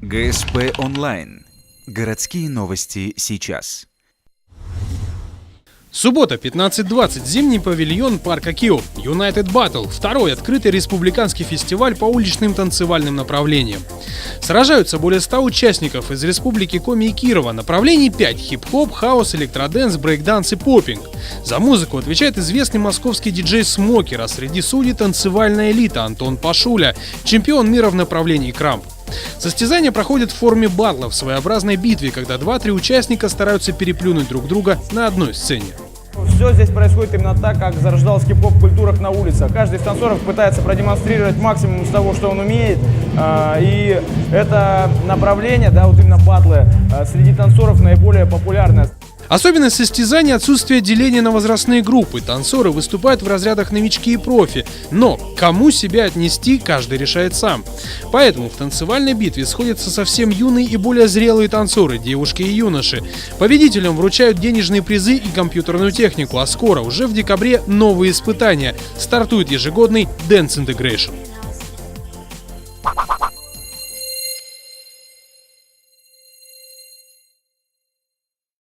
ГСП онлайн. Городские новости сейчас. Суббота, 15:20. Зимний павильон парка Киев. United Battle. Второй открытый республиканский фестиваль по уличным танцевальным направлениям. Сражаются более 100 участников из республики Коми и Кирова. Направлений 5: хип-хоп, хаос, электродэнс, брейкданс и поппинг. За музыку отвечает известный московский диджей Смокер, а среди судей танцевальная элита Антон Пашуля, чемпион мира в направлении крамп. Состязания проходят в форме батла, в своеобразной битве, когда 2-3 участника стараются переплюнуть друг друга на одной сцене. Все здесь происходит именно так, как зарождалась хип-хоп-культура на улице. Каждый из танцоров пытается продемонстрировать максимум из того, что он умеет. И это направление, да, вот именно батлы, среди танцоров наиболее популярное. Особенность состязания – отсутствие деления на возрастные группы. Танцоры выступают в разрядах новички и профи. Но кому себя отнести, каждый решает сам. Поэтому в танцевальной битве сходятся совсем юные и более зрелые танцоры, девушки и юноши. Победителям вручают денежные призы и компьютерную технику, а скоро, уже в декабре, новые испытания. Стартует ежегодный Dance Integration.